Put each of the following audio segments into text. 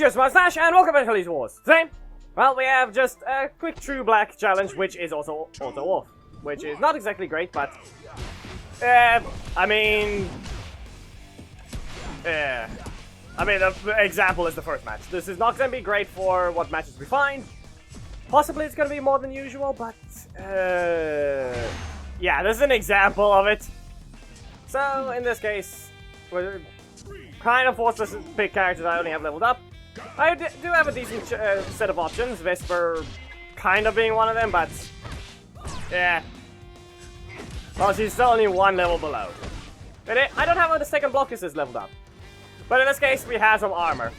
Here's Mustache, and welcome back to Elite Wars. Today, well, we have just a quick True Black challenge, which is also auto-off. Which is not exactly great, but... the example is the first match. This is not going to be great for what matches we find. Possibly it's going to be more than usual, but... yeah, this is an example of it. So, in this case, we're kind of forced to pick characters I only have leveled up. I do have a decent set of options, Vesper kind of being one of them, but... yeah. Well, she's still only one level below. I don't have the second block assist leveled up. But in this case, we have some armor.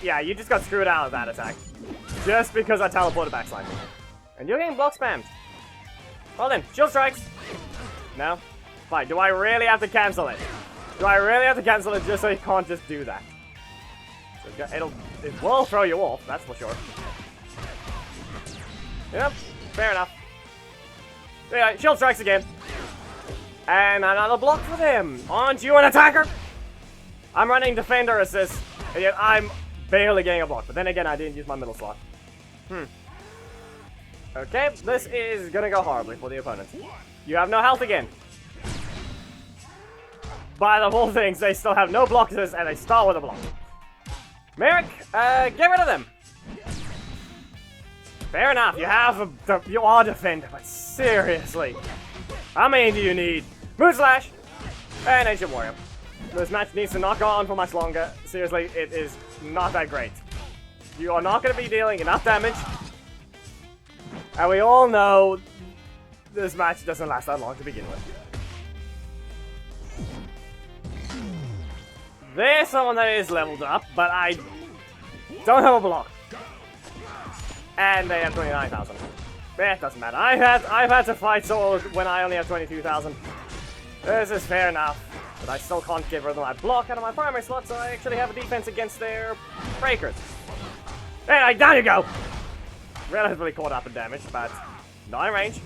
Yeah, you just got screwed out of that attack. Just because I teleported backslide. And you're getting block spammed. Well then, shield strikes. No? Fine, do I really have to cancel it? Do I really have to cancel it just so you can't just do that? So it will throw you off, that's for sure. Yep, fair enough. Yeah, shield strikes again. And another block for them. Aren't you an attacker? I'm running defender assist, and yet I'm barely getting a block. But then again, I didn't use my middle slot. Okay, this is gonna go horribly for the opponent. You have no health again. By the whole things, they still have no block assist, and they start with a block. Merrick, get rid of them. Fair enough, you are defender, but seriously. How many do you need? Moon Slash and Ancient Warrior. This match needs to not go on for much longer. Seriously, it is not that great. You are not going to be dealing enough damage. And we all know this match doesn't last that long to begin with. There's someone that is leveled up, but I don't have a block. And they have 29,000. It doesn't matter. I've had to fight solos when I only have 22,000. This is fair enough. But I still can't get rid of my block out of my primary slot, so I actually have a defense against their breakers. Hey, down you go! Relatively caught up in damage, but not in range.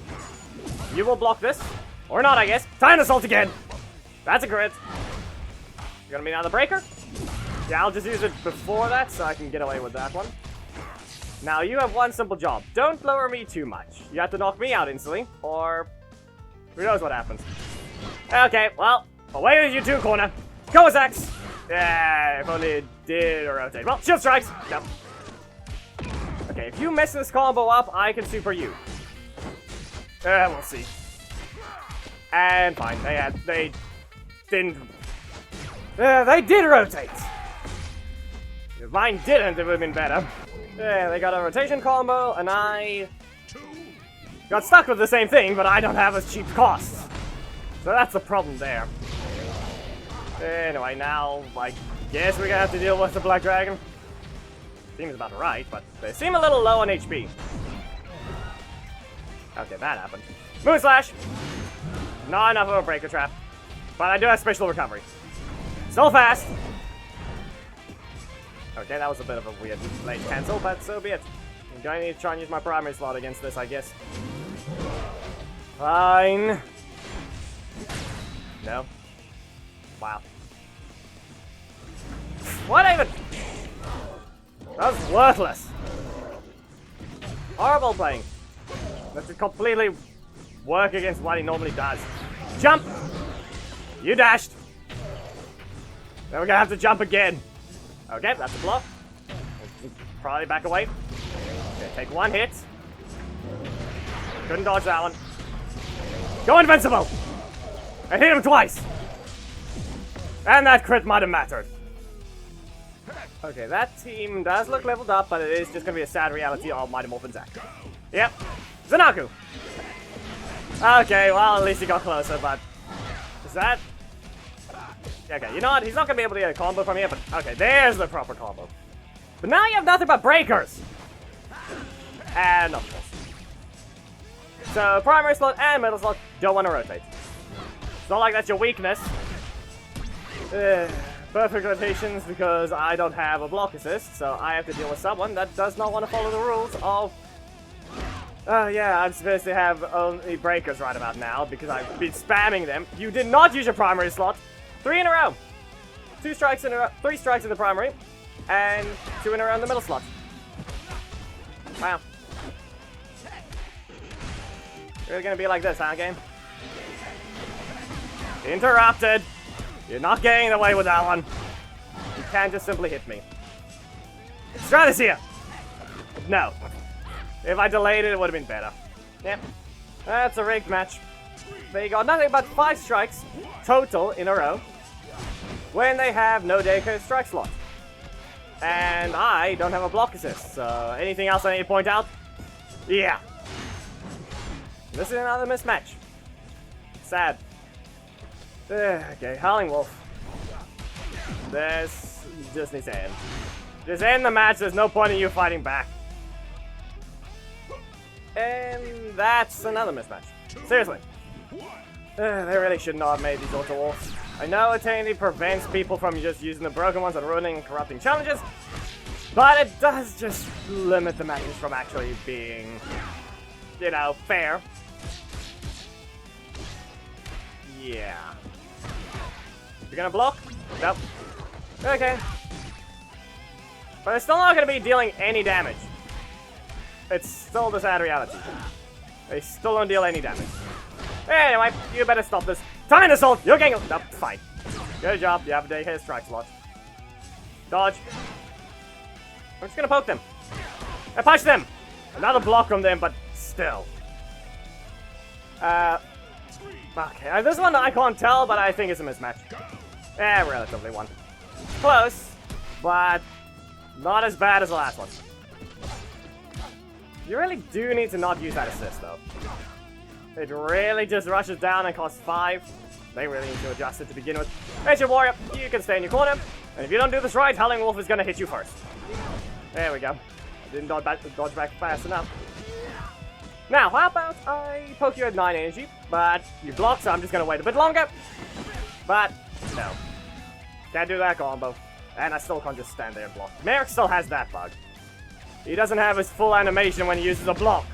You will block this. Or not, I guess. Time to assault again! That's a crit. You're gonna be another breaker? Yeah, I'll just use it before that so I can get away with that one. Now, you have one simple job. Don't lower me too much. You have to knock me out instantly, or who knows what happens. Okay, well, away with you two, corner. Go with X! Yeah, if only it did rotate. Well, shield strikes! No. Okay, if you mess this combo up, I can super you. We'll see. And fine, they didn't... they did rotate! If mine didn't, it would have been better. Yeah, they got a rotation combo, and I got stuck with the same thing, but I don't have as cheap costs. So that's the problem there. Anyway, now, I guess we're gonna have to deal with the Black Dragon. Seems about right, but they seem a little low on HP. Okay, that happened. Moon Slash! Not enough of a breaker trap. But I do have special recovery. Still fast! Okay, that was a bit of a weird late cancel, but so be it. I'm going to need to try and use my primary slot against this, I guess. Fine. No. Wow. What even? That was worthless. Horrible playing. That should completely work against what he normally does. Jump! You dashed. Then we're gonna have to jump again. Okay, that's a block. Probably back away. Okay, take one hit. Couldn't dodge that one. Go invincible! I hit him twice! And that crit might have mattered. Okay, that team does look leveled up, but it is just gonna be a sad reality of Mighty Morphin Zack. Yep. Zanaku! Okay, well, at least he got closer, but... is that... okay, you know what? He's not gonna be able to get a combo from here, but... okay, there's the proper combo. But now you have nothing but breakers! And of course. So, primary slot and middle slot don't want to rotate. It's not like that's your weakness. Perfect rotations because I don't have a block assist, so I have to deal with someone that does not want to follow the rules of... yeah, I'm supposed to have only breakers right about now because I've been spamming them. You did not use your primary slot. 3 in a row. 2 strikes in a row. 3 strikes in the primary. and 2 in a row in the middle slot. Wow. Really gonna be like this, huh, game? Interrupted! You're not getting away with that one. You can't just simply hit me. Stratus here! No. If I delayed it, it would have been better. Yep. That's a rigged match. They got nothing but 5 strikes total in a row when they have no dedicated strike slot. And I don't have a block assist, so anything else I need to point out? Yeah. This is another mismatch. Sad. Okay, Howling Wolf. This just needs to end. Just end the match, there's no point in you fighting back. And that's another mismatch. Seriously. They really should not have made these auto wolves. I know it technically prevents people from just using the broken ones and ruining and corrupting challenges, but it does just limit the matches from actually being, you know, fair. Yeah. You're gonna block? Nope. Okay. But it's still not gonna be dealing any damage. It's still the sad reality. They still don't deal any damage. Anyway, you better stop this. Time assault! You're getting... Nope, fine. Good job, you have a dedicated strike slot. Dodge. I'm just gonna poke them. And punch them! Another block from them, but still. Okay, this one I can't tell, but I think it's a mismatch. Relatively one. Close, but not as bad as the last one. You really do need to not use that assist, though. It really just rushes down and costs 5. They really need to adjust it to begin with. Ancient Warrior, you can stay in your corner. And if you don't do this right, Howling Wolf is going to hit you first. There we go. I didn't dodge back fast enough. Now, how about I poke you at 9 energy, but you block, so I'm just going to wait a bit longer. But, no. Can't do that combo. And I still can't just stand there and block. Merrick still has that bug. He doesn't have his full animation when he uses a block.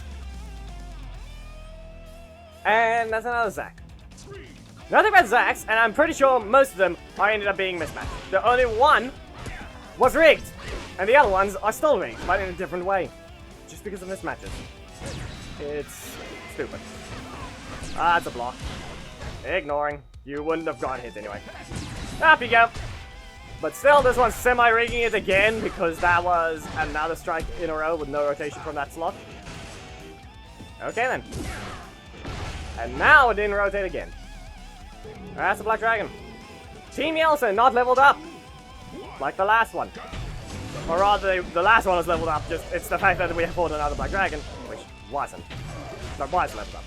And that's another Zac. Nothing but Zacs, and I'm pretty sure most of them are ended up being mismatched. The only one was rigged, and the other ones are still rigged, but in a different way. Just because of mismatches. It's stupid. Ah, it's a block. Ignoring. You wouldn't have gotten hit anyway. Up you go. But still, this one's semi-rigging it again, because that was another strike in a row with no rotation from that slot. Okay then. And now it didn't rotate again. That's a Black Dragon. Team Yelson not leveled up. Like the last one. Or rather, the last one was leveled up, just it's the fact that we have fought another Black Dragon, which wasn't. But was leveled up.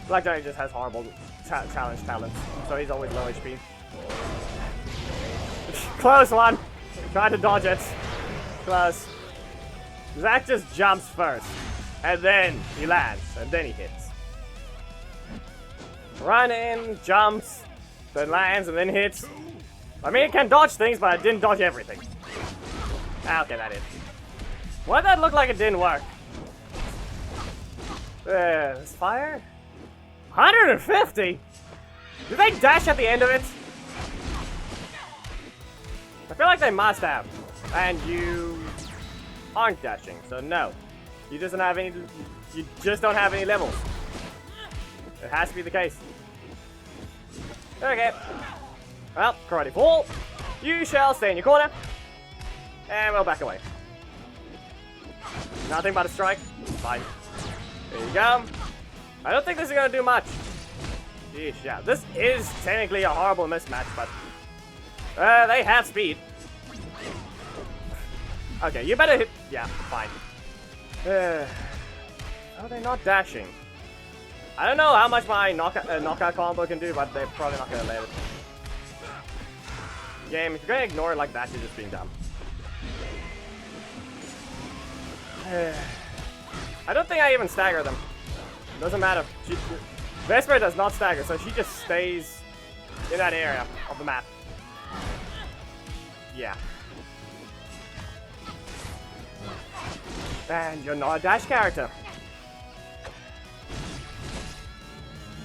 Black Dragon just has horrible challenge talents, so he's always low HP. Close one! Trying to dodge it. Close. Zac just jumps first, and then he lands, and then he hits. Run in, jumps, then lands, and then hits. I mean, it can dodge things, but it didn't dodge everything. Okay, that is. Why'd that look like it didn't work? This fire? 150? Did they dash at the end of it? I feel like they must have. And you aren't dashing, so no. You just don't have any. You just don't have any levels. It has to be the case. Okay. Well, karate fall. You shall stay in your corner. And we'll back away. Nothing but a strike. Fine. There you go. I don't think this is gonna do much. Yeesh, yeah. This is technically a horrible mismatch, but they have speed. Okay, you better hit. Yeah, fine. Oh, they're not dashing. I don't know how much my knockout combo can do, but they're probably not gonna let it. Game, if you're gonna ignore it like that, you're just being dumb. I don't think I even stagger them. Doesn't matter. Vesper does not stagger, so she just stays in that area of the map. Yeah. And you're not a dash character.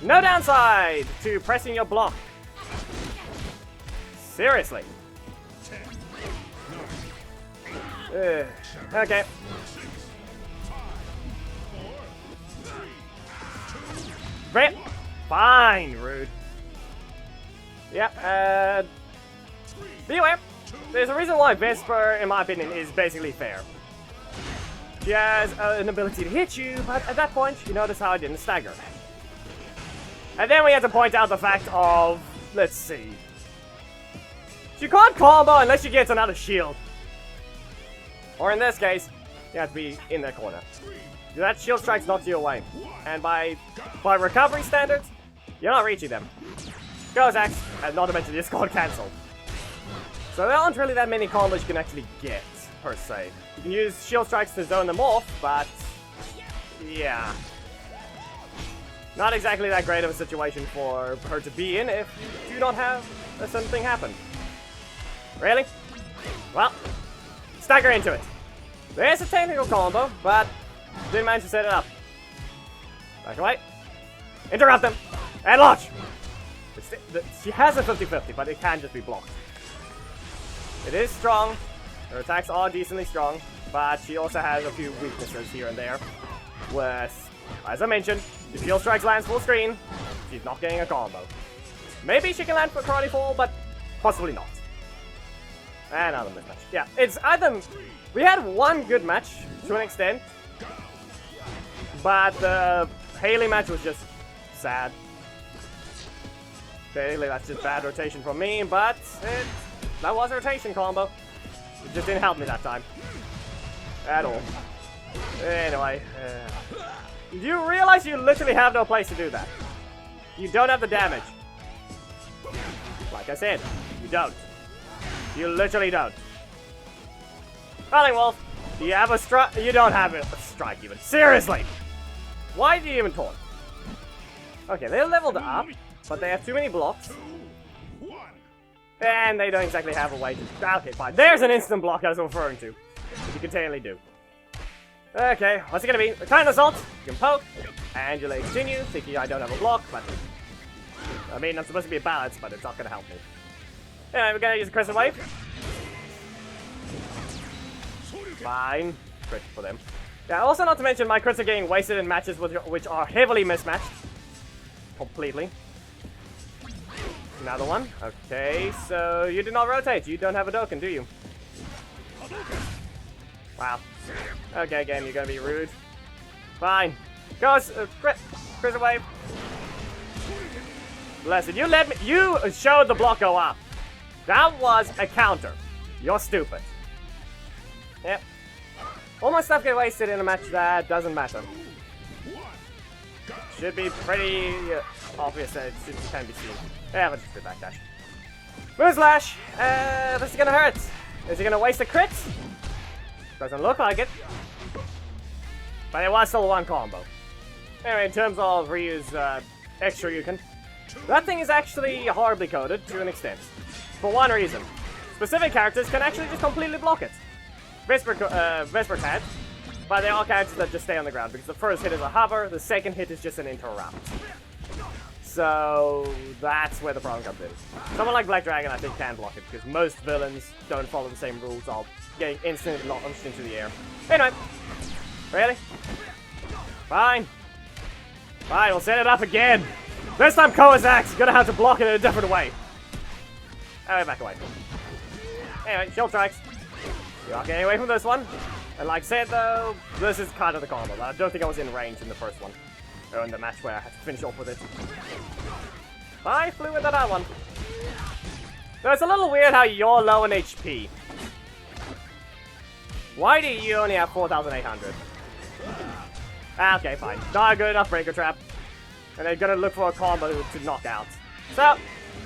No downside to pressing your block. Seriously. Okay. Rip! Fine, rude. Yeah, beware. There's a reason why Vesper, in my opinion, is basically fair. She has an ability to hit you, but at that point, you notice how I didn't stagger. And then we have to point out the fact of, let's see. She can't combo unless she gets another shield. Or in this case, you have to be in their corner. That shield strikes knocks you away. And by recovery standards, you're not reaching them. Goes X, and not to mention this card cancelled. So there aren't really that many combos you can actually get, per se. You can use shield strikes to zone them off, but yeah. Not exactly that great of a situation for her to be in if you do not have a certain thing happen. Really? Well, stagger into it. There's a technical combo, but didn't manage to set it up. Back away. Interrupt them. And launch! She has a 50-50, but it can just be blocked. It is strong. Her attacks are decently strong, but she also has a few weaknesses here and there. With, as I mentioned, if shield strikes lands full screen, she's not getting a combo. Maybe she can land for karate fall, but possibly not. Another mismatch. Yeah, it's either... We had one good match, to an extent. But the Haley match was just sad. Basically, that's just bad rotation from me, but that was a rotation combo. It just didn't help me that time. At all. Anyway. Do you realize you literally have no place to do that? You don't have the damage. Like I said, you don't. You literally don't. Rolling Wolf, do you have a strike? You don't have a strike even. Seriously! Why do you even taunt? Okay, they're leveled up, but they have too many blocks. And they don't exactly have a way to... Okay, fine. There's an instant block I was referring to. Which you can technically do. Okay, what's it gonna be? A kind of assault. You can poke. And you'll continue, thinking I don't have a block, but... I mean, I'm supposed to be a balance, but it's not gonna help me. Anyway, we're gonna use a Crescent Wave. Fine. Crit for them. Yeah, also not to mention my crits are getting wasted in matches which are heavily mismatched. Completely. Another one. Okay, so you did not rotate. You don't have a Dokkan, do you? Wow. Okay, game, you're gonna be rude. Fine. Goes, Crit Wave. Listen, you let me. You showed the block go up. That was a counter. You're stupid. Yep. All my stuff get wasted in a match that doesn't matter. Should be pretty obvious that it can be seen. Yeah, let's just do backdash. Moon Slash! This is gonna hurt. Is he gonna waste a crit? Doesn't look like it. But it was still one combo. Anyway, in terms of Ryu's extra Ryuken, that thing is actually horribly coded to an extent. For one reason. Specific characters can actually just completely block it. Vesper can't, but there are characters that just stay on the ground because the first hit is a hover, the second hit is just an interrupt. So that's where the problem comes in. Someone like Black Dragon I think can block it because most villains don't follow the same rules of getting instantly launched into the air. Anyway, really? Fine. Fine, we'll set it up again. This time Kozak's gonna have to block it in a different way. Anyway, back away. Anyway, shield strikes. You're not getting away from this one. And like I said though, this is kind of the combo. I don't think I was in range in the first one. Or in the match where I had to finish off with it. I flew into that one. So it's a little weird how you're low in HP. Why do you only have 4,800? Okay, fine. Not a good enough breaker trap. And they're gonna look for a combo to knock out. So,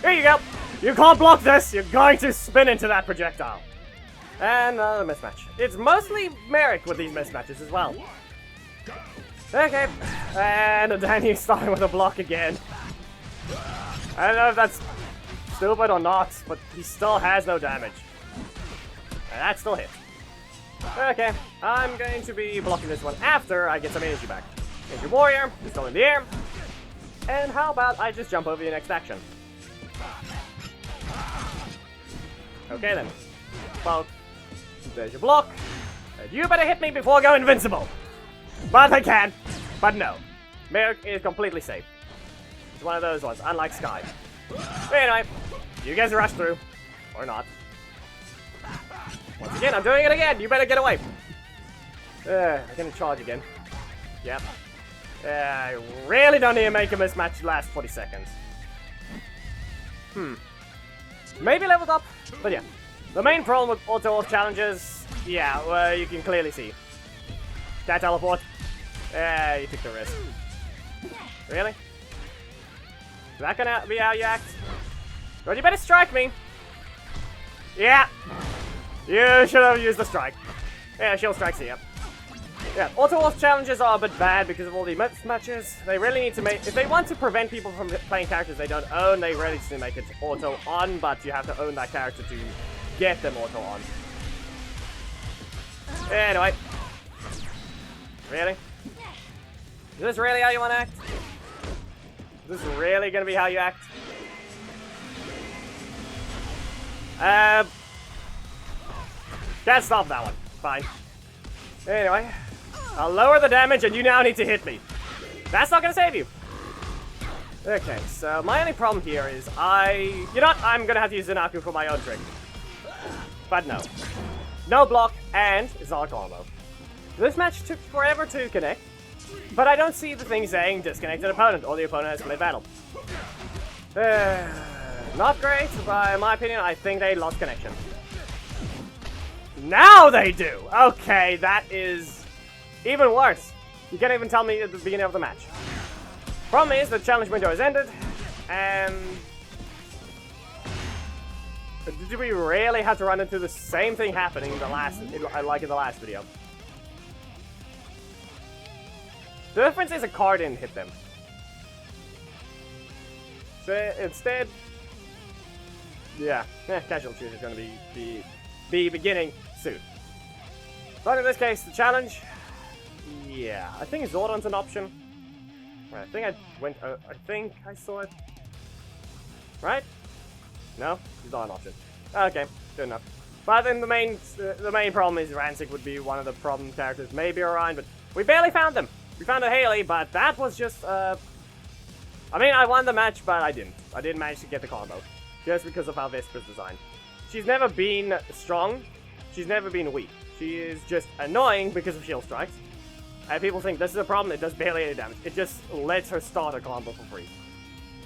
here you go. You can't block this. You're going to spin into that projectile. And another mismatch. It's mostly Merrick with these mismatches as well. Okay. And Danny's starting with a block again. I don't know if that's stupid or not, but he still has no damage. And that still hit. Okay, I'm going to be blocking this one after I get some energy back. Energy Warrior, he's still in the air. And how about I just jump over your next action? Okay then. Well, there's your block. You better hit me before I go invincible. But I can. But no. Merrick is completely safe. It's one of those ones, unlike Sky. Anyway, you guys rush through. Or not. Once again, I'm doing it again. You better get away. I'm gonna charge again. Yep. I really don't need to make a mismatch last 40 seconds. Maybe leveled up, but yeah. The main problem with auto-off challenges, yeah, well, you can clearly see. That teleport. You took the risk. Really? Is that gonna be how you act? Well, you better strike me. Yeah. You should have used the strike. Yeah, shield strikes here. Yeah, auto-off challenges are a bit bad because of all the mismatches. They really need to make... If they want to prevent people from playing characters they don't own, they really need to make it auto-on, but you have to own that character to get them auto-on. Anyway. Really? Is this really how you want to act? Is this really going to be how you act? Can't stop that one. Fine. Anyway. I'll lower the damage and you now need to hit me. That's not gonna save you. Okay, so my only problem here is you know what? I'm gonna have to use Zinaku for my own trick. But no. No block, and it's not a combo. This match took forever to connect, but I don't see the thing saying disconnected opponent, or the opponent has played battle. Not great, but in my opinion, I think they lost connection. Now they do! Okay, that is... even worse. You can't even tell me at the beginning of the match. Problem is, the challenge window has ended, and... Did we really have to run into the same thing happening in the last... like in the last video? The difference is a card didn't hit them. So instead... yeah, casual shoot is going to be beginning soon. But in this case, the challenge... yeah, I think Zordon's an option. I think I think I saw it. Right? No? He's not an option. Okay, good enough. But then the main problem is Rancic would be one of the problem characters, maybe Orion, but we barely found them. We found a Haley, but that was just, I mean, I won the match, but I didn't. I didn't manage to get the combo. Just because of how Vesper's designed. She's never been strong. She's never been weak. She is just annoying because of shield strikes. And people think this is a problem, it does barely any damage. It just lets her start a combo for free.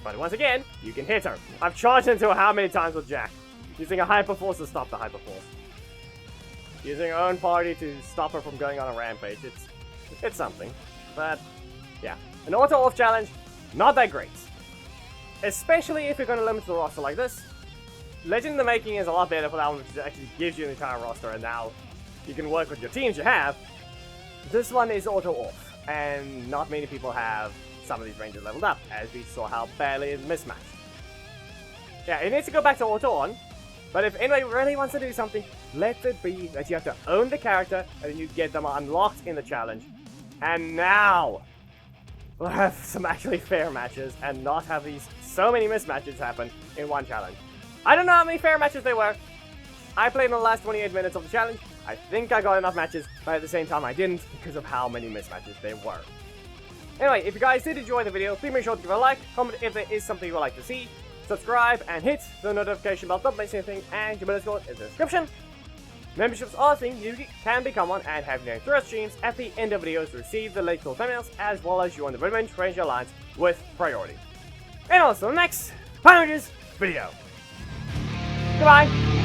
But once again, you can hit her. I've charged into her how many times with Jack? Using a Hyper Force to stop the Hyper Force. Using her own party to stop her from going on a rampage. It's something. But, yeah. An auto-off challenge, not that great. Especially if you're going to limit the roster like this. Legend in the Making is a lot better for that one, which actually gives you an entire roster, and now you can work with your teams you have. This one is auto-off, and not many people have some of these ranges leveled up, as we saw how badly it's mismatched. Yeah, it needs to go back to auto-on, but if anybody really wants to do something, let it be that you have to own the character, and then you get them unlocked in the challenge. And now, we'll have some actually fair matches, and not have these so many mismatches happen in one challenge. I don't know how many fair matches there were. I played in the last 28 minutes of the challenge. I think I got enough matches, but at the same time I didn't because of how many mismatches there were. Anyway, if you guys did enjoy the video, please make sure to give it a like, comment if there is something you would like to see, subscribe, and hit the notification bell, don't miss anything, and your bonus code is in the description. Memberships are a thing, you can become one and have your through streams at the end of videos to receive the latest thumbnails, as well as join the Mid-Range Ranger Alliance with priority. And also the next Power Rangers video. Goodbye!